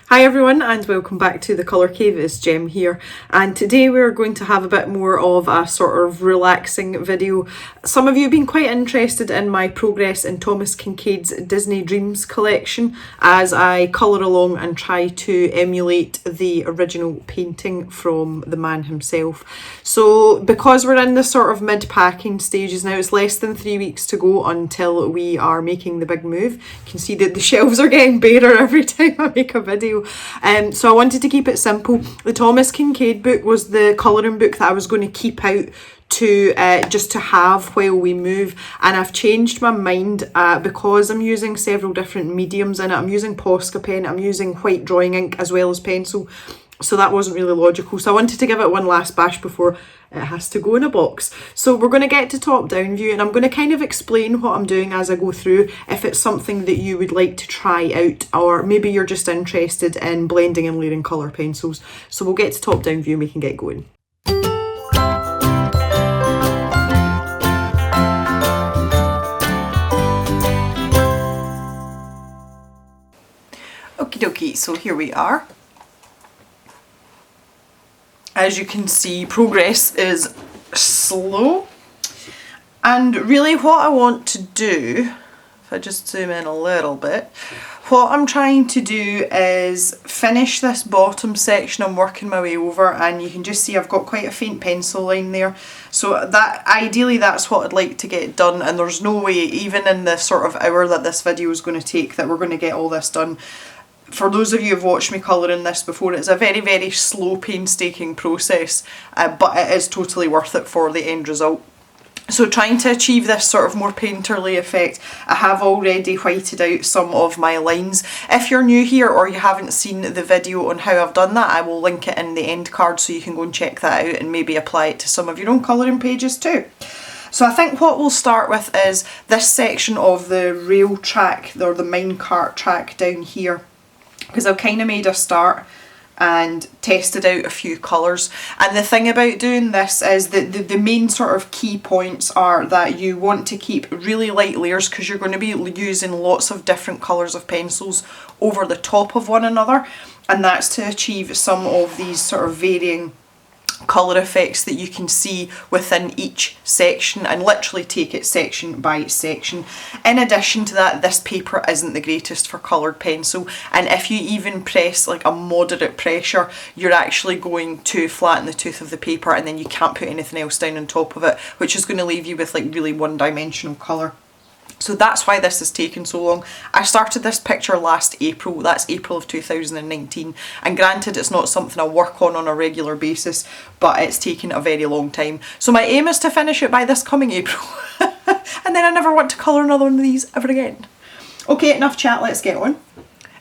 Hi everyone and welcome back to the Colour Cave. It's Jem here, and today we're going to have a bit more of a sort of relaxing video. Some of you have been quite interested in my progress in Thomas Kinkade's Disney Dreams collection as I colour along and try to emulate the original painting from the man himself. So because we're in the sort of mid-packing stages now, it's less than 3 weeks to go until we are making the big move. You can see that the shelves are getting barer every time I make a video. So I wanted to keep it simple. The Thomas Kinkade book was the colouring book that I was going to keep out to just to have while we move, and I've changed my mind because I'm using several different mediums in it. I'm using Posca pen, I'm using white drawing ink as well as pencil, so that wasn't really logical. So I wanted to give it one last bash before it has to go in a box. So we're going to get to top down view, and I'm going to kind of explain what I'm doing as I go through if it's something that you would like to try out, or maybe you're just interested in blending and layering colour pencils. So we'll get to top down view and we can get going. Okie dokie, so here we are. As you can see, progress is slow, and really what I want to do, if I just zoom in a little bit, what I'm trying to do is finish this bottom section I'm working my way over, and you can just see I've got quite a faint pencil line there, so that ideally that's what I'd like to get done, and there's no way, even in the sort of hour that this video is going to take, that we're going to get all this done. For those of you who've watched me colouring this before, it's a very, very slow, painstaking process, but it is totally worth it for the end result. So trying to achieve this sort of more painterly effect, I have already whited out some of my lines. If you're new here or you haven't seen the video on how I've done that, I will link it in the end card so you can go and check that out and maybe apply it to some of your own colouring pages too. So I think what we'll start with is this section of the rail track, or the minecart track down here, because I've kind of made a start and tested out a few colours. And the thing about doing this is that the main sort of key points are that you want to keep really light layers, because you're going to be using lots of different colours of pencils over the top of one another, and that's to achieve some of these sort of varying colour effects that you can see within each section, and literally take it section by section. In addition to that, this paper isn't the greatest for coloured pencil, and if you even press like a moderate pressure, you're actually going to flatten the tooth of the paper, and then you can't put anything else down on top of it, which is going to leave you with like really one-dimensional colour. So that's why this has taken so long. I started this picture last April, that's April of 2019, and granted it's not something I work on a regular basis, but it's taken a very long time. So my aim is to finish it by this coming April, and then I never want to colour another one of these ever again. Okay, enough chat, let's get on.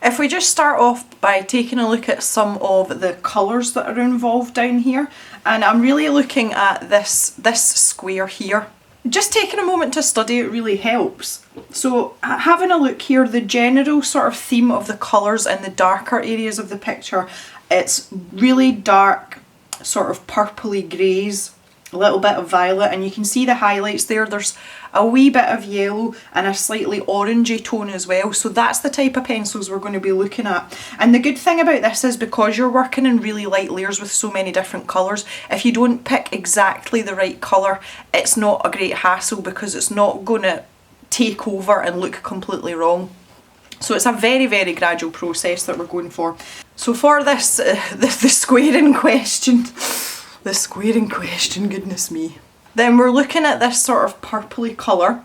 If we just start off by taking a look at some of the colours that are involved down here, and I'm really looking at this square here. Just taking a moment to study it really helps. So having a look here, the general sort of theme of the colours in the darker areas of the picture, it's really dark, sort of purpley greys, a little bit of violet, and you can see the highlights there. There's a wee bit of yellow and a slightly orangey tone as well, so that's the type of pencils we're going to be looking at. And the good thing about this is, because you're working in really light layers with so many different colours, if you don't pick exactly the right colour, it's not a great hassle, because it's not going to take over and look completely wrong. So it's a very, very gradual process that we're going for. So for this, the square in question, goodness me. Then we're looking at this sort of purpley colour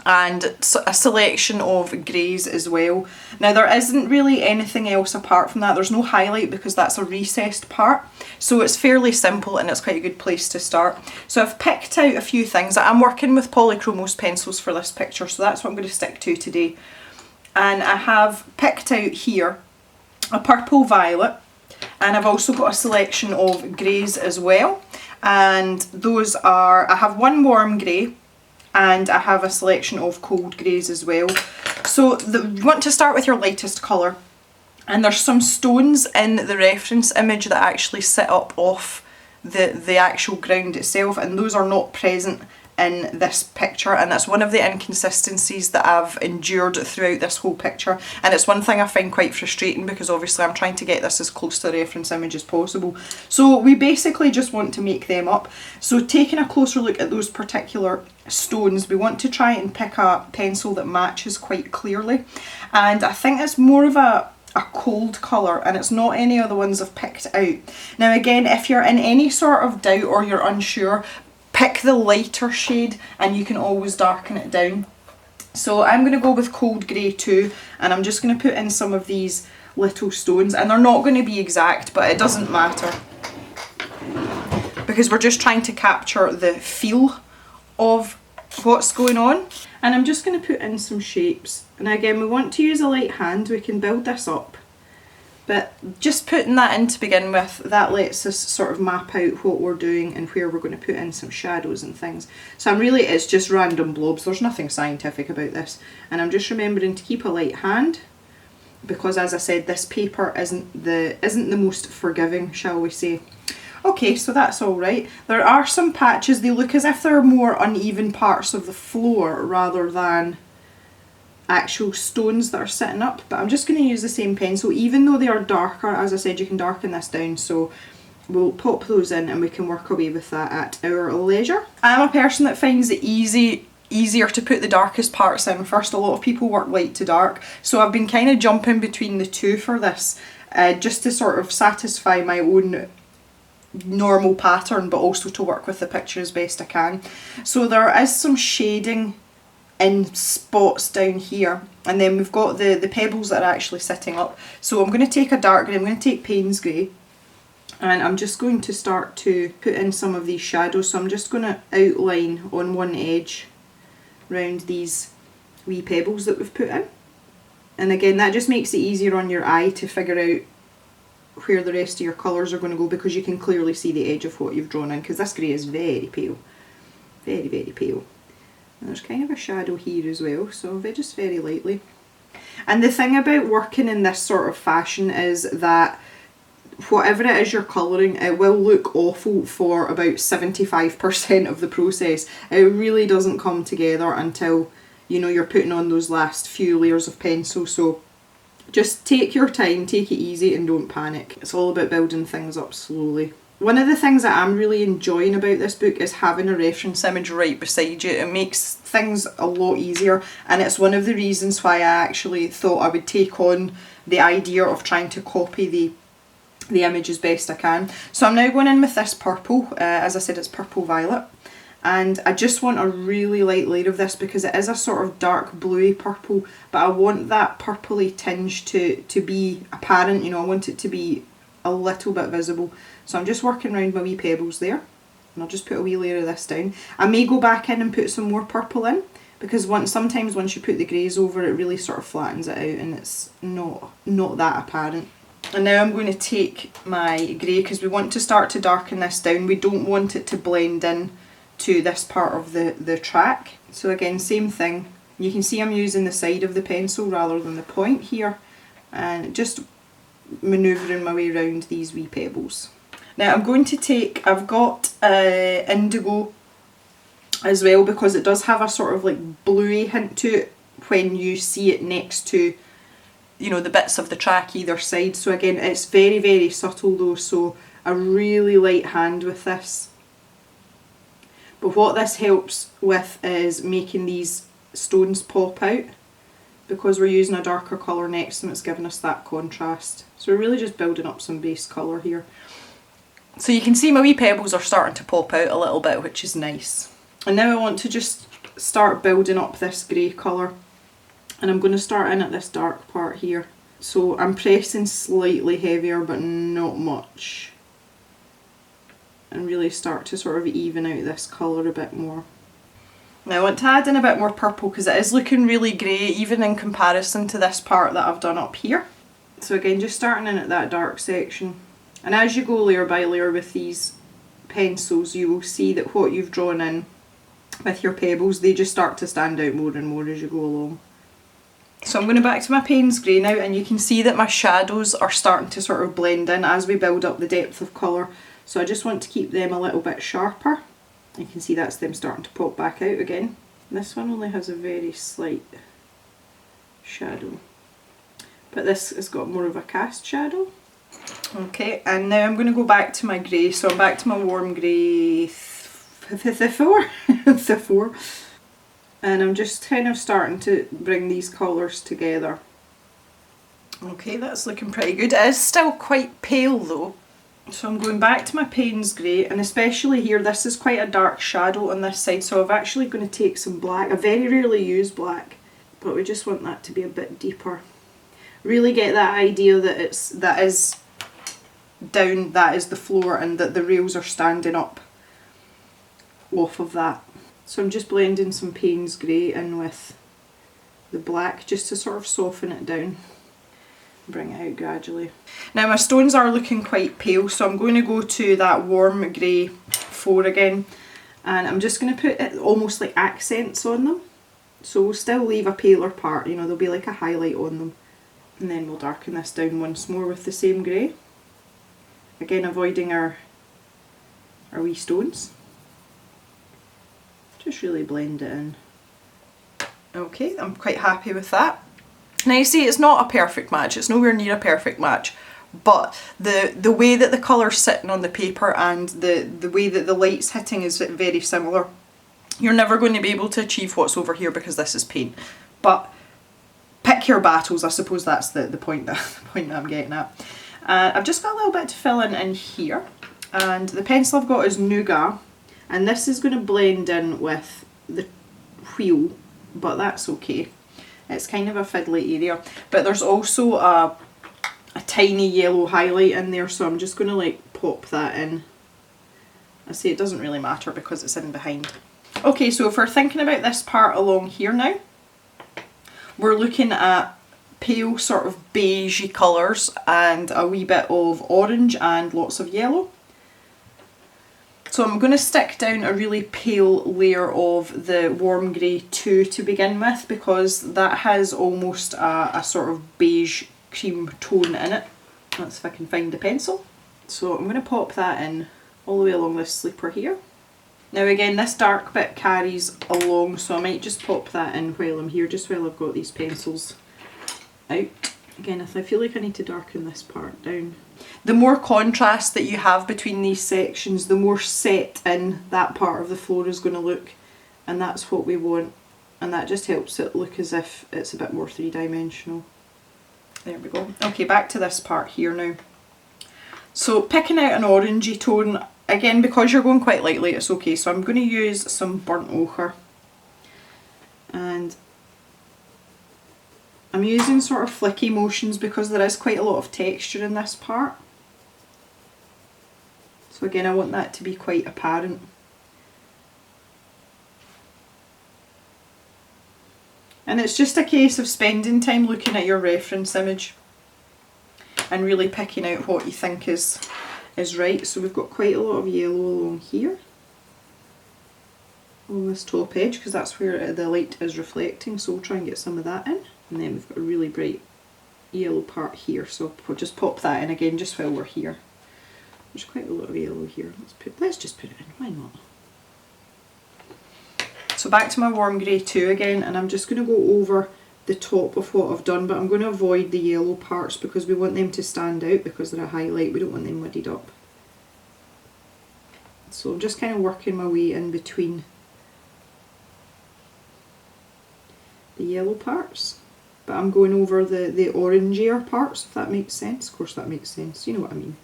and a selection of greys as well. Now there isn't really anything else apart from that. There's no highlight because that's a recessed part. So it's fairly simple and it's quite a good place to start. So I've picked out a few things. I'm working with Polychromos pencils for this picture, so that's what I'm going to stick to today. And I have picked out here a purple violet, and I've also got a selection of greys as well, and those are, I have one warm grey and I have a selection of cold greys as well. So you want to start with your lightest colour, and there's some stones in the reference image that actually sit up off the actual ground itself, and those are not present in this picture, and that's one of the inconsistencies that I've endured throughout this whole picture, and it's one thing I find quite frustrating because obviously I'm trying to get this as close to the reference image as possible. So we basically just want to make them up. So taking a closer look at those particular stones, we want to try and pick a pencil that matches quite clearly, and I think it's more of a cold colour, and it's not any of the ones I've picked out. Now again, if you're in any sort of doubt or you're unsure, pick the lighter shade and you can always darken it down. So I'm going to go with cold grey too, and I'm just going to put in some of these little stones, and they're not going to be exact, but it doesn't matter because we're just trying to capture the feel of what's going on. And I'm just going to put in some shapes, and again we want to use a light hand. We can build this up, but just putting that in to begin with, that lets us sort of map out what we're doing and where we're going to put in some shadows and things. So it's just random blobs, there's nothing scientific about this, and I'm just remembering to keep a light hand because, as I said, this paper isn't the most forgiving, shall we say. Okay, so that's all right. There are some patches, they look as if they're more uneven parts of the floor rather than actual stones that are sitting up, but I'm just going to use the same pencil even though they are darker. As I said, you can darken this down, so we'll pop those in and we can work away with that at our leisure. I'm a person that finds it easier to put the darkest parts in first. A lot of people work light to dark, so I've been kind of jumping between the two for this, just to sort of satisfy my own normal pattern but also to work with the picture as best I can. So there is some shading in spots down here, and then we've got the pebbles that are actually sitting up. So I'm going to take a dark grey, I'm going to take Payne's grey, and I'm just going to start to put in some of these shadows. So I'm just going to outline on one edge round these wee pebbles that we've put in, and again that just makes it easier on your eye to figure out where the rest of your colours are going to go, because you can clearly see the edge of what you've drawn in, because this grey is very pale, very pale. And there's kind of a shadow here as well, so just very lightly. And the thing about working in this sort of fashion is that whatever it is you're colouring, it will look awful for about 75% of the process. It really doesn't come together until, you know, you're putting on those last few layers of pencil. So just take your time, take it easy, and don't panic. It's all about building things up slowly. One of the things that I'm really enjoying about this book is having a reference image right beside you. It makes things a lot easier, and it's one of the reasons why I actually thought I would take on the idea of trying to copy the image as best I can. So I'm now going in with this purple. As I said, it's purple violet. And I just want a really light layer of this because it is a sort of dark bluey purple, but I want that purpley tinge to be apparent, you know, I want it to be a little bit visible. So I'm just working around my wee pebbles there, and I'll just put a wee layer of this down. I may go back in and put some more purple in, because sometimes once you put the greys over, it really sort of flattens it out and it's not that apparent. And now I'm going to take my grey, because we want to start to darken this down. We don't want it to blend in to this part of the track. So again, same thing. You can see I'm using the side of the pencil rather than the point here, and just manoeuvring my way around these wee pebbles. Now I'm going to take, I've got indigo as well, because it does have a sort of like bluey hint to it when you see it next to, you know, the bits of the track either side. So again, it's very subtle though, so a really light hand with this. But what this helps with is making these stones pop out, because we're using a darker colour next to them. It's giving us that contrast. So we're really just building up some base colour here. So you can see my wee pebbles are starting to pop out a little bit, which is nice. And now I want to just start building up this grey colour, and I'm going to start in at this dark part here. So I'm pressing slightly heavier but not much, and really start to sort of even out this colour a bit more. Now I want to add in a bit more purple because it is looking really grey even in comparison to this part that I've done up here. So again, just starting in at that dark section, and as you go layer by layer with these pencils, you will see that what you've drawn in with your pebbles, they just start to stand out more and more as you go along. So I'm going back to my Payne's grey now, and you can see that my shadows are starting to sort of blend in as we build up the depth of colour. So I just want to keep them a little bit sharper, You can see that's them starting to pop back out again. This one only has a very slight shadow, but this has got more of a cast shadow. Okay, and now I'm going to go back to my grey, so I'm back to my warm grey four, and I'm just kind of starting to bring these colours together. Okay, that's looking pretty good. It is still quite pale though, so I'm going back to my Payne's Grey, and especially here, this is quite a dark shadow on this side, so I'm actually going to take some black. I very rarely use black, but we just want that to be a bit deeper. Really get that idea that that is down, that is the floor, and that the rails are standing up off of that. So I'm just blending some Payne's Grey in with the black just to sort of soften it down, bring it out gradually. Now my stones are looking quite pale, so I'm going to go to that warm grey 4 again, and I'm just going to put it almost like accents on them. So we'll still leave a paler part, you know, there'll be like a highlight on them, and then we'll darken this down once more with the same grey. Again, avoiding our wee stones. Just really blend it in. Okay, I'm quite happy with that. Now you see, it's not a perfect match, it's nowhere near a perfect match, but the way that the colour's sitting on the paper and the way that the light's hitting is very similar. You're never going to be able to achieve what's over here because this is paint, but pick your battles, I suppose that's the point that I'm getting at. I've just got a little bit to fill in here, and the pencil I've got is Nougat, and this is going to blend in with the wheel, but that's okay. It's kind of a fiddly area, but there's also a tiny yellow highlight in there, so I'm just going to like pop that in. I say it doesn't really matter because it's in behind. Okay, so if we're thinking about this part along here now, we're looking at pale sort of beigey colours and a wee bit of orange and lots of yellow. So I'm going to stick down a really pale layer of the warm grey 2 to begin with, because that has almost a sort of beige cream tone in it. Let's see if I can find the pencil. So I'm going to pop that in all the way along this sleeper here. Now again, this dark bit carries along, so I might just pop that in while I'm here, just while I've got these pencils out. Again, if I feel like I need to darken this part down. The more contrast that you have between these sections, the more set in that part of the floor is going to look, and that's what we want, and that just helps it look as if it's a bit more three-dimensional. There we go. Okay, back to this part here now. So picking out an orangey tone, again, because you're going quite lightly, it's okay. So I'm going to use some burnt ochre, and I'm using sort of flicky motions because there is quite a lot of texture in this part. So again, I want that to be quite apparent. And it's just a case of spending time looking at your reference image and really picking out what you think is right. So we've got quite a lot of yellow along here, on this top edge, because that's where the light is reflecting, so we'll try and get some of that in. And then we've got a really bright yellow part here, so we'll just pop that in again just while we're here. There's quite a lot of yellow here. Let's just put it in, why not? So back to my warm grey 2 again, and I'm just going to go over the top of what I've done, but I'm going to avoid the yellow parts because we want them to stand out because they're a highlight, we don't want them muddied up. So I'm just kind of working my way in between the yellow parts. But I'm going over the orangier parts, if that makes sense. Of course that makes sense, you know what I mean.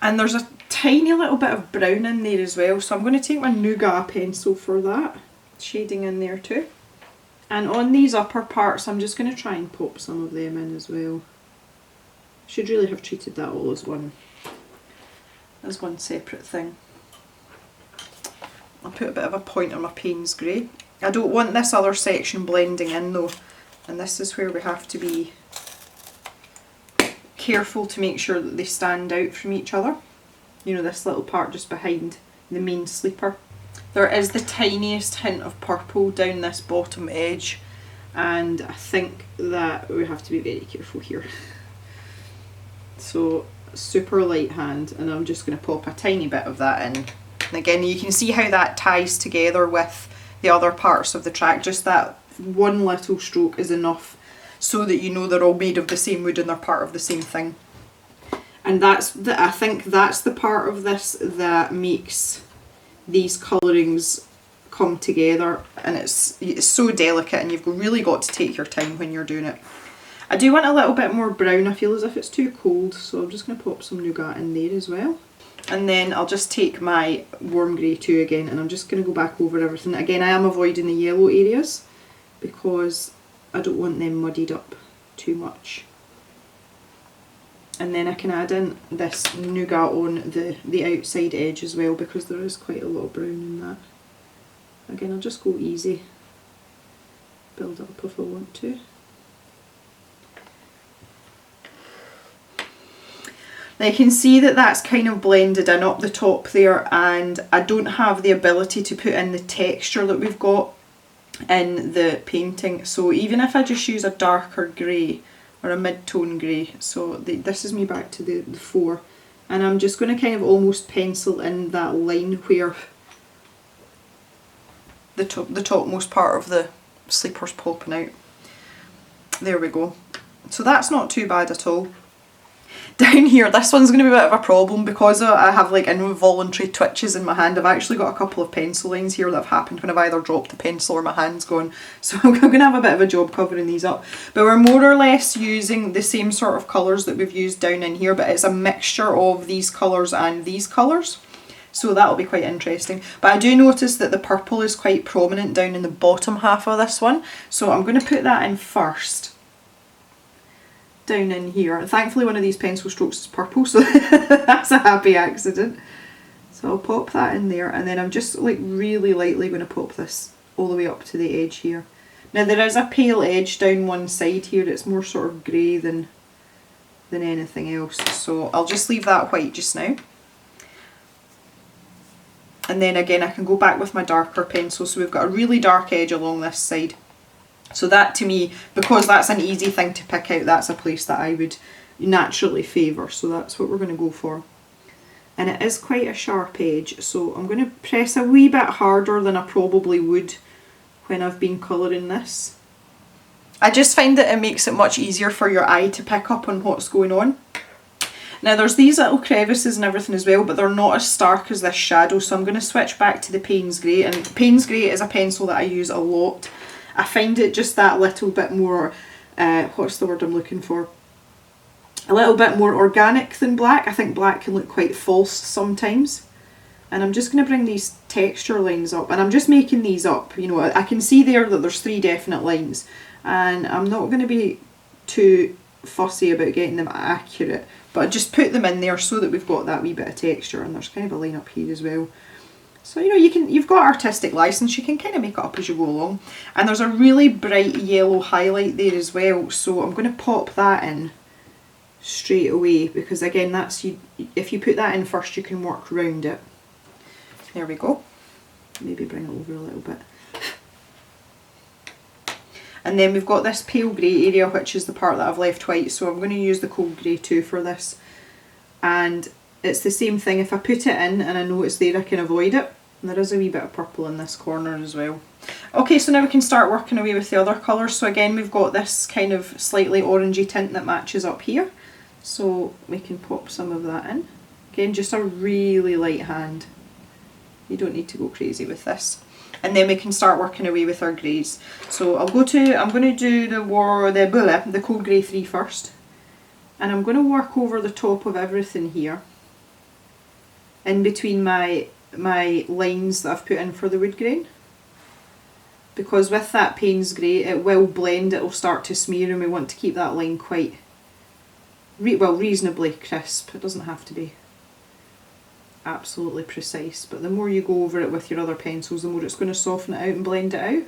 And there's a tiny little bit of brown in there as well, so I'm going to take my Nougat pencil for that, shading in there too. And on these upper parts, I'm just going to try and pop some of them in as well. Should really have treated that all as one separate thing. I'll put a bit of a point on my Payne's Grey. I don't want this other section blending in though, and this is where we have to be careful to make sure that they stand out from each other. You know, this little part just behind the main sleeper. There is the tiniest hint of purple down this bottom edge, and I think that we have to be very careful here. So super light hand, and I'm just going to pop a tiny bit of that in. And again, you can see how that ties together with the other parts of the track. Just that one little stroke is enough so that you know they're all made of the same wood and they're part of the same thing. And I think that's the part of this that makes these colourings come together, and it's so delicate, and you've really got to take your time when you're doing it. I do want a little bit more brown. I feel as if it's too cold, so I'm just going to pop some nougat in there as well. And then I'll just take my warm grey too again, and I'm just going to go back over everything. Again, I am avoiding the yellow areas because I don't want them muddied up too much. And then I can add in this nougat on the outside edge as well, because there is quite a lot of brown in that. Again, I'll just go easy, build up if I want to. Now you can see that that's kind of blended in up the top there, and I don't have the ability to put in the texture that we've got in the painting. So even if I just use a darker grey or a mid-tone grey, so this is me back to the 4, and I'm just going to kind of almost pencil in that line where the topmost part of the sleeper's popping out. There we go. So that's not too bad at all. Down here, this one's going to be a bit of a problem because I have like involuntary twitches in my hand. I've actually got a couple of pencil lines here that have happened when I've either dropped the pencil or my hand's gone. So I'm going to have a bit of a job covering these up. But we're more or less using the same sort of colours that we've used down in here, but it's a mixture of these colours and these colours. So that'll be quite interesting. But I do notice that the purple is quite prominent down in the bottom half of this one. So I'm going to put that in first. Down in here. Thankfully one of these pencil strokes is purple, so that's a happy accident. So I'll pop that in there, and then I'm just like really lightly going to pop this all the way up to the edge here. Now there is a pale edge down one side here, it's more sort of grey than anything else, so I'll just leave that white just now. And then again I can go back with my darker pencil, so we've got a really dark edge along this side. So that to me, because that's an easy thing to pick out, that's a place that I would naturally favour, so that's what we're going to go for. And it is quite a sharp edge, so I'm going to press a wee bit harder than I probably would when I've been colouring this. I just find that it makes it much easier for your eye to pick up on what's going on. Now there's these little crevices and everything as well, but they're not as stark as this shadow, so I'm going to switch back to the Payne's Grey, and Payne's Grey is a pencil that I use a lot. I find it just that little bit more, what's the word I'm looking for? A little bit more organic than black. I think black can look quite false sometimes. And I'm just going to bring these texture lines up, and I'm just making these up. You know, I can see there that there's 3 definite lines, and I'm not going to be too fussy about getting them accurate, but I just put them in there so that we've got that wee bit of texture, and there's kind of a line up here as well. So you know, you've got artistic license, you can kind of make it up as you go along. And there's a really bright yellow highlight there as well, so I'm going to pop that in straight away, because again, if you put that in first you can work round it. There we go. Maybe bring it over a little bit. And then we've got this pale grey area, which is the part that I've left white, so I'm going to use the cold grey too for this. And it's the same thing, if I put it in and I know it's there, I can avoid it. And there is a wee bit of purple in this corner as well. Okay, so now we can start working away with the other colours. So again, we've got this kind of slightly orangey tint that matches up here. So we can pop some of that in. Again, just a really light hand. You don't need to go crazy with this. And then we can start working away with our greys. So I'm going to do the cold grey 3 first. And I'm going to work over the top of everything here, in between my lines that I've put in for the wood grain, because with that Payne's Grey it will blend, it will start to smear, and we want to keep that line quite reasonably crisp. It doesn't have to be absolutely precise, but the more you go over it with your other pencils, the more it's going to soften it out and blend it out.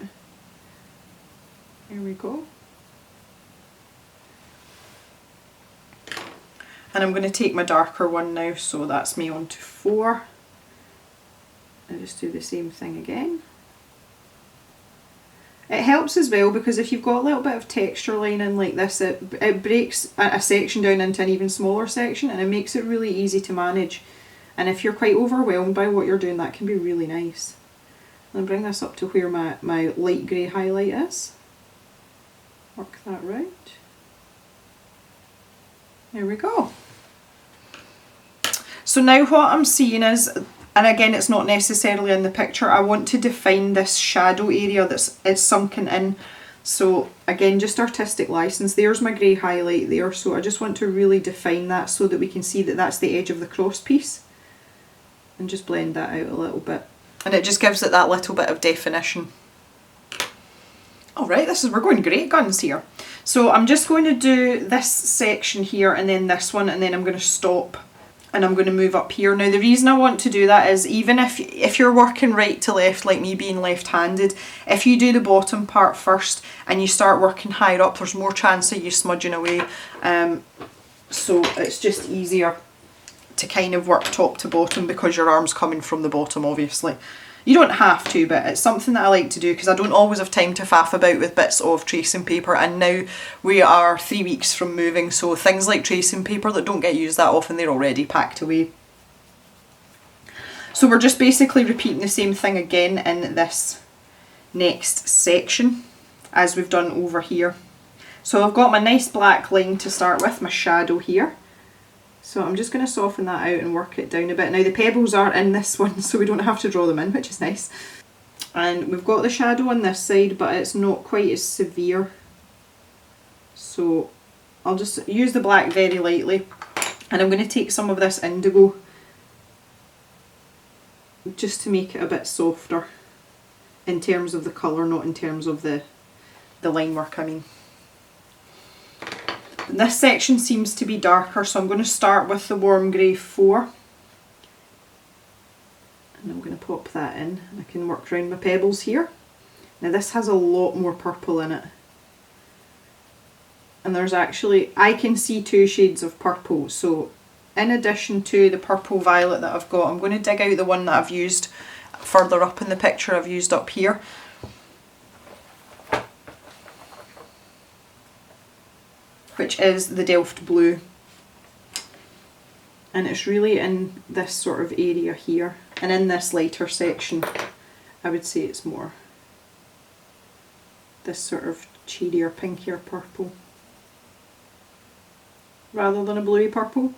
There we go. And I'm going to take my darker one now, so that's me on to 4. And just do the same thing again. It helps as well because if you've got a little bit of texture line in like this, it breaks a section down into an even smaller section, and it makes it really easy to manage. And if you're quite overwhelmed by what you're doing, that can be really nice. I'll bring this up to where my light grey highlight is. Work that round. There we go. So now what I'm seeing is, and again it's not necessarily in the picture, I want to define this shadow area that's sunken in. So again, just artistic license. There's my grey highlight there, so I just want to really define that so that we can see that that's the edge of the cross piece. And just blend that out a little bit. And it just gives it that little bit of definition. Alright, we're going great guns here. So I'm just going to do this section here and then this one, and then I'm going to stop and I'm going to move up here. Now the reason I want to do that is even if you're working right to left, like me being left-handed, if you do the bottom part first and you start working higher up, there's more chance of you smudging away. So it's just easier to kind of work top to bottom because your arm's coming from the bottom, obviously. You don't have to, but it's something that I like to do because I don't always have time to faff about with bits of tracing paper, and now we are 3 weeks from moving, so things like tracing paper that don't get used that often, they're already packed away. So we're just basically repeating the same thing again in this next section as we've done over here. So I've got my nice black line to start with, my shadow here. So I'm just going to soften that out and work it down a bit. Now the pebbles are in this one, so we don't have to draw them in, which is nice. And we've got the shadow on this side, but it's not quite as severe. So I'll just use the black very lightly, and I'm going to take some of this indigo just to make it a bit softer in terms of the colour, not in terms of the line work, I mean. And this section seems to be darker, so I'm going to start with the warm grey 4. And I'm going to pop that in, and I can work around my pebbles here. Now this has a lot more purple in it. And there's actually, I can see 2 shades of purple, so in addition to the purple violet that I've got, I'm going to dig out the one that I've used further up in the picture, I've used up here. Which is the Delft Blue, and it's really in this sort of area here, and in this lighter section I would say it's more this sort of cheerier, pinkier purple rather than a bluey purple.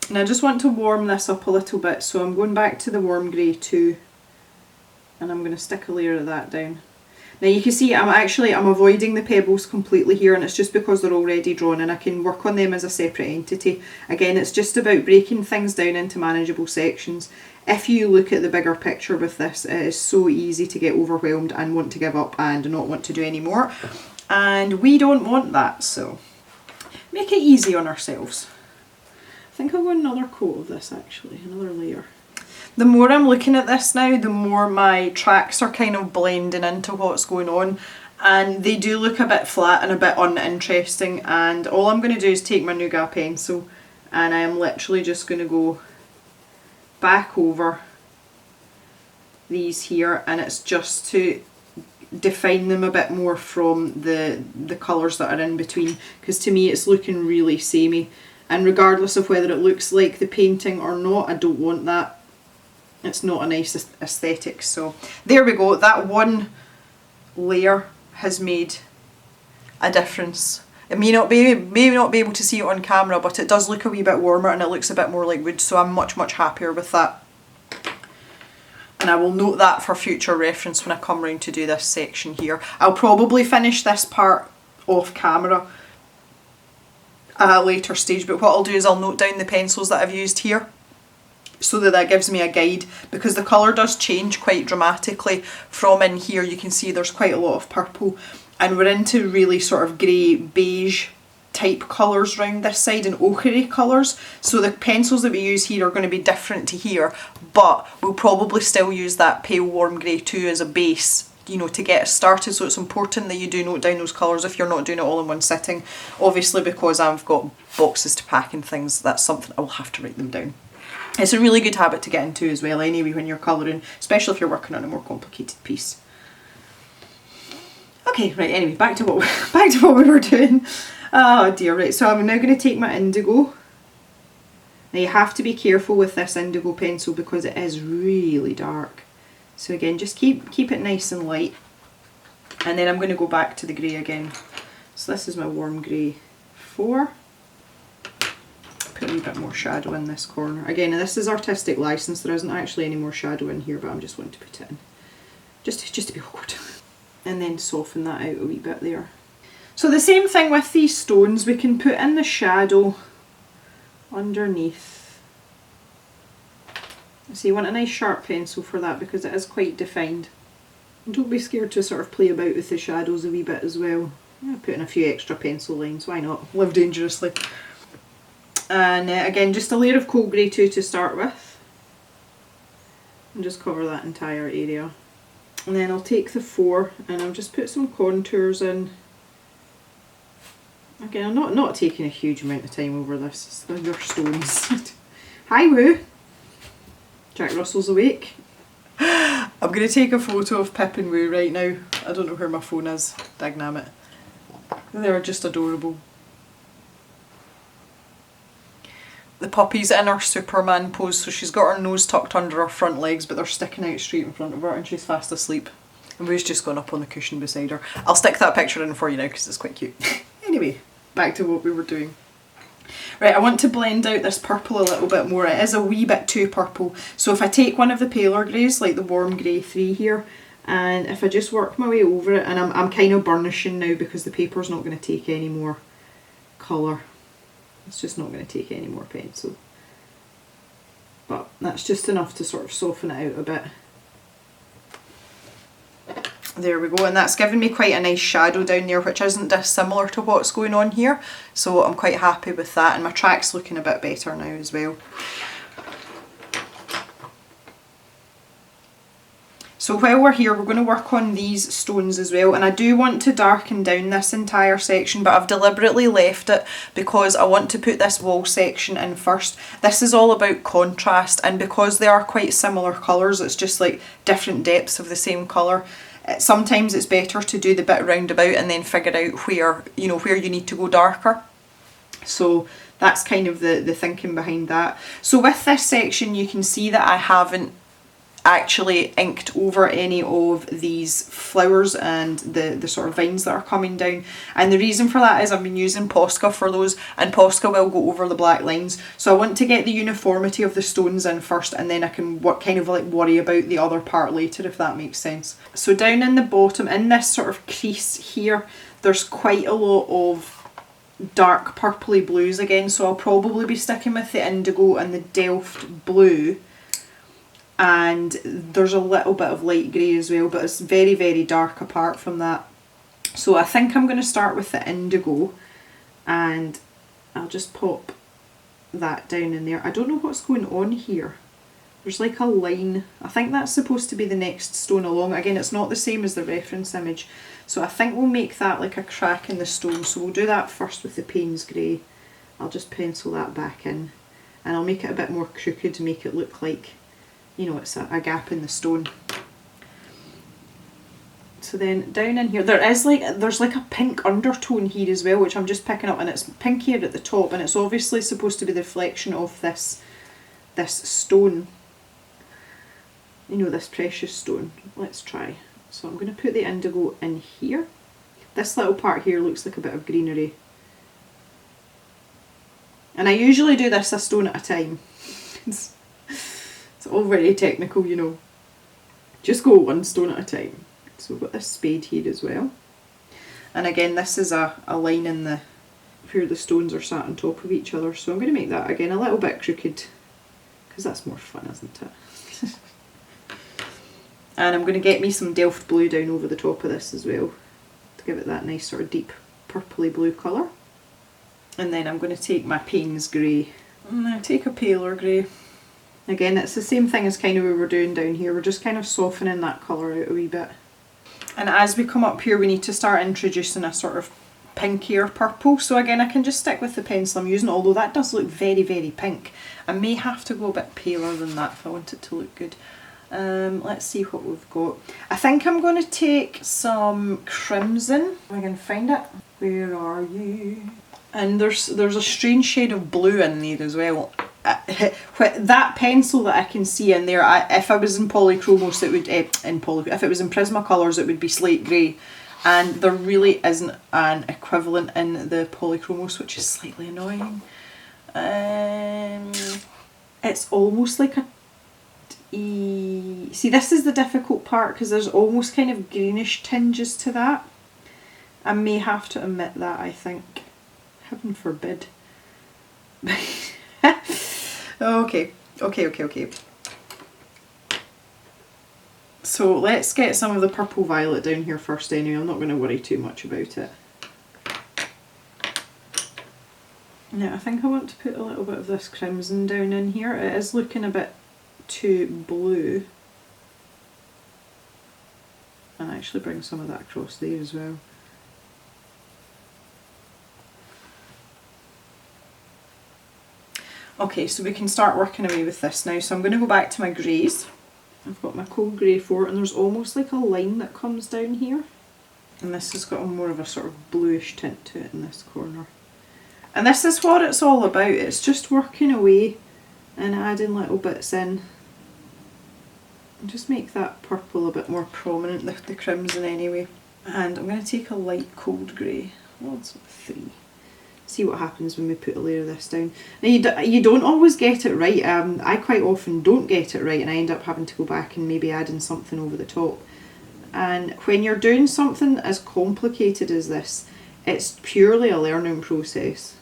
And I just want to warm this up a little bit, so I'm going back to the warm grey 2 and I'm going to stick a layer of that down. Now you can see I'm avoiding the pebbles completely here, and it's just because they're already drawn and I can work on them as a separate entity. Again, it's just about breaking things down into manageable sections. If you look at the bigger picture with this, it is so easy to get overwhelmed and want to give up and not want to do any more. And we don't want that, so make it easy on ourselves. I think I'll go another coat of this actually, another layer. The more I'm looking at this now, the more my tracks are kind of blending into what's going on, and they do look a bit flat and a bit uninteresting, and all I'm going to do is take my Nougat pencil and I am literally just going to go back over these here, and it's just to define them a bit more from the colours that are in between, because to me it's looking really samey, and regardless of whether it looks like the painting or not, I don't want that. It's not a nice aesthetic. So there we go, that one layer has made a difference. It may not be able to see it on camera, but it does look a wee bit warmer and it looks a bit more like wood, so I'm much happier with that. And I will note that for future reference when I come round to do this section here. I'll probably finish this part off camera at a later stage, but what I'll do is I'll note down the pencils that I've used here, so that gives me a guide, because the colour does change quite dramatically from in here. You can see there's quite a lot of purple, and we're into really sort of grey beige type colours round this side and ochre colours, so the pencils that we use here are going to be different to here, but we'll probably still use that pale warm grey 2 as a base, you know, to get us started. So it's important that you do note down those colours if you're not doing it all in one sitting. Obviously, because I've got boxes to pack and things, that's something I will have to write them down. It's a really good habit to get into as well anyway when you're colouring, especially if you're working on a more complicated piece. Okay, right, anyway, back to what we were doing. Oh dear, right, so I'm now going to take my indigo. Now you have to be careful with this indigo pencil because it is really dark. So again, just keep it nice and light. And then I'm going to go back to the grey again. So this is my warm grey 4. Put a wee bit more shadow in this corner. Again, this is artistic license, there isn't actually any more shadow in here, but I'm just wanting to put it in. Just to be awkward. And then soften that out a wee bit there. So the same thing with these stones, we can put in the shadow underneath. So you want a nice sharp pencil for that because it is quite defined. And don't be scared to sort of play about with the shadows a wee bit as well. Yeah, put in a few extra pencil lines, why not? Live dangerously. And again, just a layer of cold grey too to start with. And just cover that entire area. And then I'll take the 4 and I'll just put some contours in. Again, I'm not taking a huge amount of time over this, it's your stones. Hi Woo! Jack Russell's awake. I'm going to take a photo of Pip and Woo right now. I don't know where my phone is, dagnammit. They're just adorable. The puppy's in her Superman pose, so she's got her nose tucked under her front legs, but they're sticking out straight in front of her, and she's fast asleep. And Woo's just gone up on the cushion beside her. I'll stick that picture in for you now because it's quite cute. Anyway, back to what we were doing. Right, I want to blend out this purple a little bit more. It is a wee bit too purple. So if I take one of the paler greys, like the warm grey 3 here, and if I just work my way over it, and I'm kind of burnishing now because the paper's not going to take any more colour. It's just not going to take any more pencil. But that's just enough to sort of soften it out a bit. There we go, and that's given me quite a nice shadow down there, which isn't dissimilar to what's going on here. So I'm quite happy with that, and my track's looking a bit better now as well. So while we're here, we're going to work on these stones as well, and I do want to darken down this entire section, but I've deliberately left it because I want to put this wall section in first. This is all about contrast, and because they are quite similar colours, it's just like different depths of the same colour. Sometimes it's better to do the bit roundabout and then figure out where, you know, where you need to go darker. So that's kind of the thinking behind that. So with this section, you can see that I haven't actually inked over any of these flowers and the sort of vines that are coming down, and the reason for that is I've been using Posca for those, and Posca will go over the black lines, so I want to get the uniformity of the stones in first, and then I can kind of like worry about the other part later, if that makes sense. So down in the bottom, in this sort of crease here, there's quite a lot of dark purpley blues again, so I'll probably be sticking with the indigo and the Delft blue. And there's a little bit of light grey as well, but it's very, very dark apart from that. So I think I'm going to start with the indigo, and I'll just pop that down in there. I don't know what's going on here. There's like a line. I think that's supposed to be the next stone along. Again, it's not the same as the reference image. So I think we'll make that like a crack in the stone. So we'll do that first with the Payne's Grey. I'll just pencil that back in, and I'll make it a bit more crooked to make it look like, you know, it's a gap in the stone. So then down in here, there's like a pink undertone here as well, which I'm just picking up, and it's pink here at the top, and it's obviously supposed to be the reflection of this stone, you know, this precious stone. Let's try. So I'm going to put the indigo in here. This little part here looks like a bit of greenery, and I usually do this a stone at a time. It's all very technical, you know. Just go one stone at a time. So we've got this spade here as well. And again, this is a line in the where the stones are sat on top of each other. So I'm going to make that again a little bit crooked, because that's more fun, isn't it? And I'm going to get me some Delft blue down over the top of this as well, to give it that nice sort of deep purpley blue colour. And then I'm going to take my Payne's Grey, and then take a paler grey. Again, it's the same thing as kind of what we're doing down here. We're just kind of softening that colour out a wee bit. And as we come up here, we need to start introducing a sort of pinkier purple. So again, I can just stick with the pencil I'm using, although that does look very, very pink. I may have to go a bit paler than that if I want it to look good. Let's see what we've got. I think I'm going to take some crimson. If I can find it. Where are you? And there's a strange shade of blue in there as well. That pencil that I can see in there, if I was in Polychromos, it would if it was in Prismacolors, it would be slate grey, and there really isn't an equivalent in the Polychromos, which is slightly annoying. It's almost like a see, this is the difficult part because there's almost kind of greenish tinges to that. I may have to omit that, I think. Heaven forbid. Okay. So let's get some of the purple violet down here first anyway. I'm not going to worry too much about it. Now I think I want to put a little bit of this crimson down in here. It is looking a bit too blue. And actually bring some of that across there as well. Okay, so we can start working away with this now. So I'm going to go back to my greys. I've got my cold grey 4, and there's almost like a line that comes down here. And this has got a more of a sort of bluish tint to it in this corner. And this is what it's all about. It's just working away and adding little bits in. And just make that purple a bit more prominent, the crimson anyway. And I'm going to take a light cold grey. Well, it's 3. See what happens when we put a layer of this down. Now you don't always get it right. I quite often don't get it right and I end up having to go back and maybe add in something over the top. And when you're doing something as complicated as this, it's purely a learning process.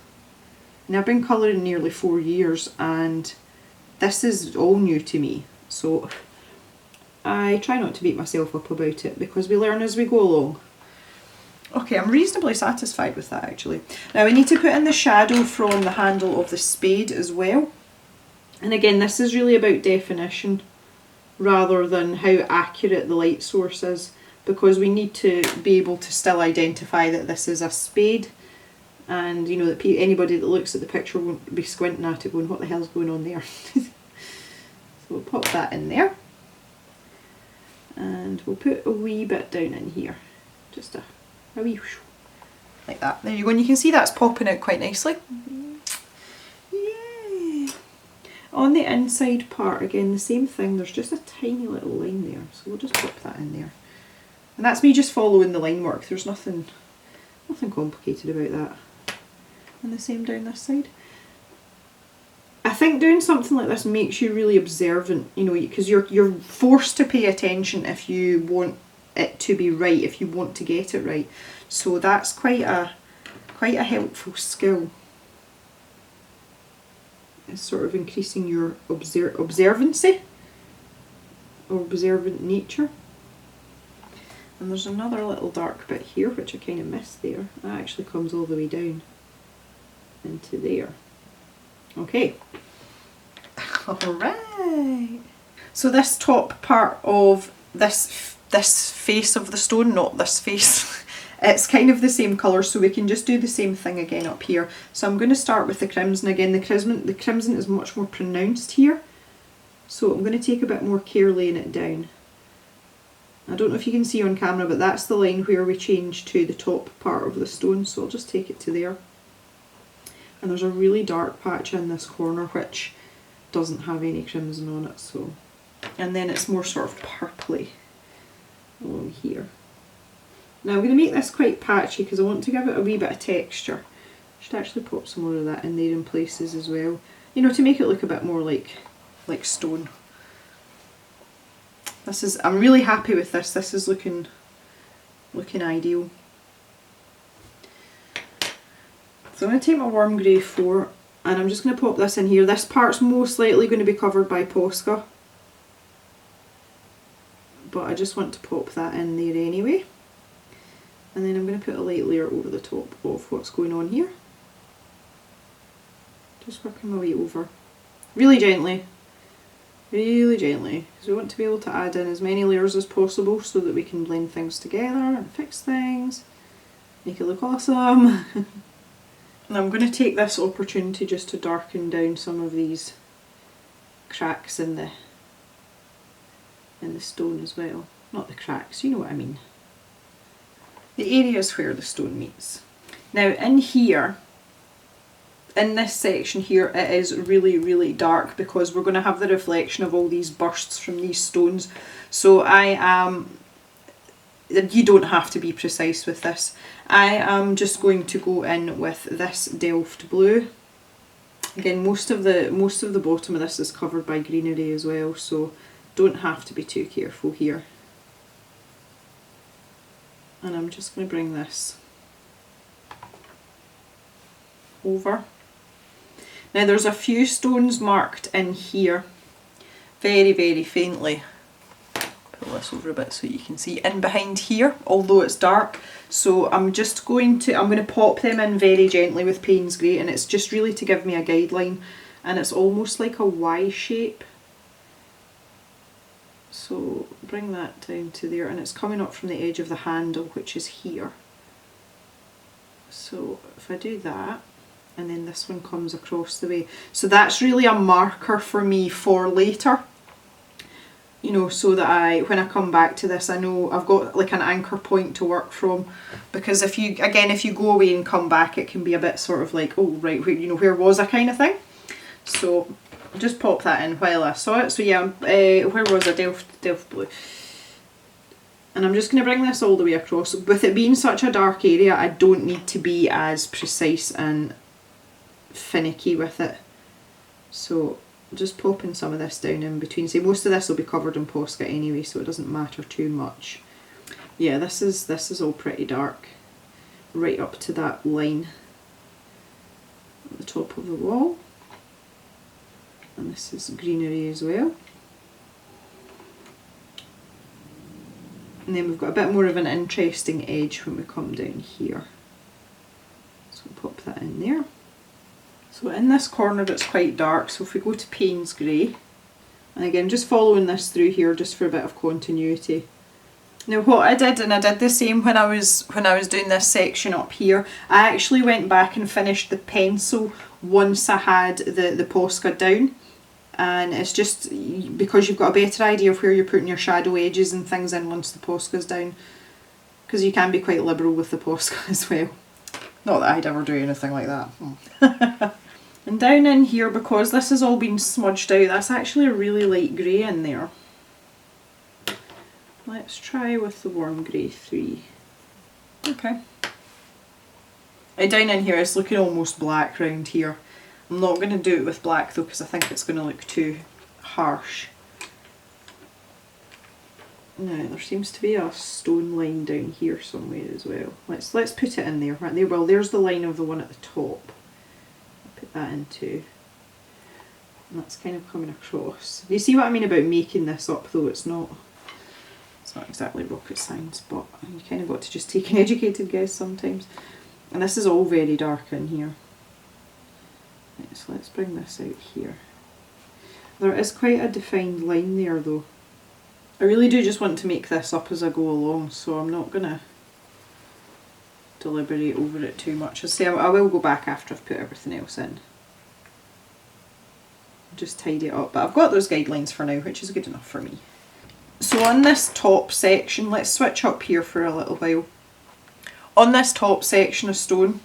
Now I've been colouring nearly 4 years and this is all new to me. So I try not to beat myself up about it because we learn as we go along. Okay, I'm reasonably satisfied with that actually. Now we need to put in the shadow from the handle of the spade as well. And again, this is really about definition rather than how accurate the light source is, because we need to be able to still identify that this is a spade, and you know that anybody that looks at the picture won't be squinting at it going, what the hell's going on there? So we'll pop that in there. And we'll put a wee bit down in here. Just a wee, like that. There you go, and you can see that's popping out quite nicely. Yay! On the inside part, again, the same thing, there's just a tiny little line there, so we'll just pop that in there. And that's me just following the line work, there's nothing complicated about that. And the same down this side. I think doing something like this makes you really observant, you know, because you're forced to pay attention if you want it to be right, if you want to get it right. So that's quite a helpful skill. It's sort of increasing your observancy or observant nature. And there's another little dark bit here which I kind of missed there. That actually comes all the way down into there. Okay. Alright. So this top part of this face of the stone, not this face, it's kind of the same colour, so we can just do the same thing again up here. So I'm going to start with the crimson again. The crimson is much more pronounced here, so I'm going to take a bit more care laying it down. I don't know if you can see on camera, but that's the line where we change to the top part of the stone, so I'll just take it to there. And there's a really dark patch in this corner which doesn't have any crimson on it, so, and then it's more sort of purpley along here. Now I'm going to make this quite patchy because I want to give it a wee bit of texture. I should actually pop some more of that in there in places as well, you know, to make it look a bit more like stone. I'm really happy with this. This is looking ideal. So I'm going to take my warm grey 4 and I'm just going to pop this in here. This part's most likely going to be covered by Posca, but I just want to pop that in there anyway. And then I'm going to put a light layer over the top of what's going on here. Just working my way over. Really gently, because we want to be able to add in as many layers as possible so that we can blend things together and fix things, make it look awesome. And I'm going to take this opportunity just to darken down some of these cracks in in the stone as well. Not the cracks, you know what I mean. The areas where the stone meets. Now in here, in this section here, it is really, really dark because we're going to have the reflection of all these bursts from these stones. So you don't have to be precise with this. I am just going to go in with this Delft blue. Again, most of the bottom of this is covered by greenery as well, so don't have to be too careful here. And I'm just going to bring this over. Now there's a few stones marked in here, very, very faintly. Pull this over a bit so you can see in behind here, although it's dark. So I'm going to pop them in very gently with Payne's Grey, and it's just really to give me a guideline, and it's almost like a Y shape. So bring that down to there, and it's coming up from the edge of the handle, which is here. So if I do that, and then this one comes across the way. So that's really a marker for me for later. You know, so that when I come back to this, I know I've got like an anchor point to work from. Because if you go away and come back, it can be a bit sort of like, oh right, where was I kind of thing. So I'll just pop that in while I saw it. So yeah, where was I? Delft blue. And I'm just going to bring this all the way across. With it being such a dark area, I don't need to be as precise and finicky with it. So just popping some of this down in between. See, most of this will be covered in Posca anyway, so it doesn't matter too much. Yeah, this is all pretty dark, right up to that line at the top of the wall. And this is greenery as well. And then we've got a bit more of an interesting edge when we come down here. So we'll pop that in there. So in this corner it's quite dark, so if we go to Payne's Grey, and again just following this through here just for a bit of continuity. Now what I did, and I did the same when I was doing this section up here, I actually went back and finished the pencil once I had the Posca down, and it's just because you've got a better idea of where you're putting your shadow edges and things in once the Posca's down, because you can be quite liberal with the Posca as well. Not that I'd ever do anything like that. And down in here, because this has all been smudged out, that's actually a really light grey in there. Let's try with the warm grey 3. Okay. Down in here it's looking almost black round here. I'm not going to do it with black though, because I think it's going to look too harsh. Now there seems to be a stone line down here somewhere as well. Let's put it in there. Right there. Well, there's the line of the one at the top. I'll put that in too. And that's kind of coming across. You see what I mean about making this up though? It's not exactly rocket science, but you kind of got to just take an educated guess sometimes. And this is all very dark in here. Right, so let's bring this out here. There is quite a defined line there though. I really do just want to make this up as I go along, so I'm not going to deliberate over it too much. As I say, I will go back after I've put everything else in. Just tidy it up, but I've got those guidelines for now, which is good enough for me. So on this top section, let's switch up here for a little while. On this top section of stone,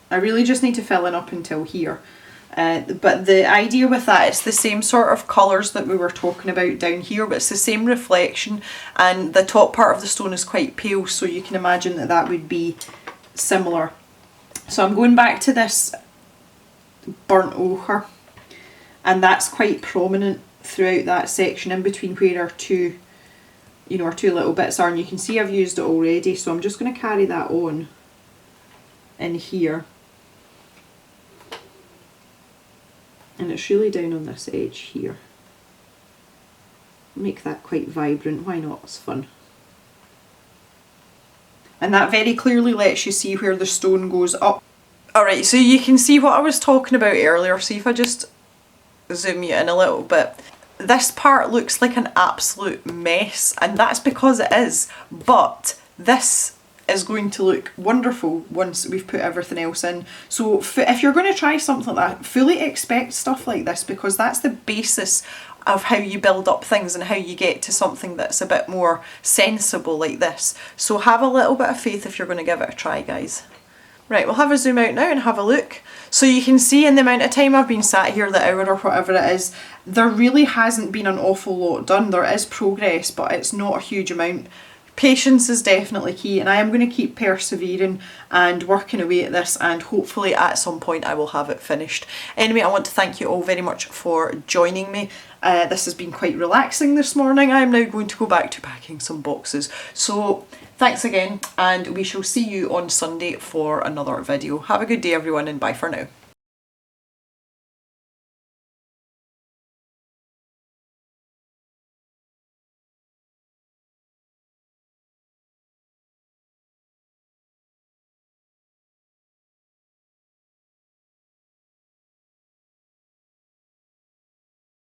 I really just need to fill in up until here. But the idea with that, it's the same sort of colours that we were talking about down here, but it's the same reflection, and the top part of the stone is quite pale, so you can imagine that that would be similar. So I'm going back to this burnt ochre, and that's quite prominent throughout that section in between where our two little bits are, and you can see I've used it already, so I'm just going to carry that on in here. And it's really down on this edge here. Make that quite vibrant, why not? It's fun. And that very clearly lets you see where the stone goes up. Alright, so you can see what I was talking about earlier. See if I just zoom you in a little bit. This part looks like an absolute mess, and that's because it is. But this is going to look wonderful once we've put everything else in. So if you're going to try something like that, fully expect stuff like this, because that's the basis of how you build up things and how you get to something that's a bit more sensible like this. So have a little bit of faith if you're going to give it a try, guys. Right, we'll have a zoom out now and have a look. So you can see in the amount of time I've been sat here, the hour or whatever it is, there really hasn't been an awful lot done. There is progress, but it's not a huge amount. Patience is definitely key, and I am going to keep persevering and working away at this, and hopefully at some point I will have it finished. Anyway, I want to thank you all very much for joining me. This has been quite relaxing this morning. I am now going to go back to packing some boxes. So thanks again, and we shall see you on Sunday for another video. Have a good day everyone, and bye for now.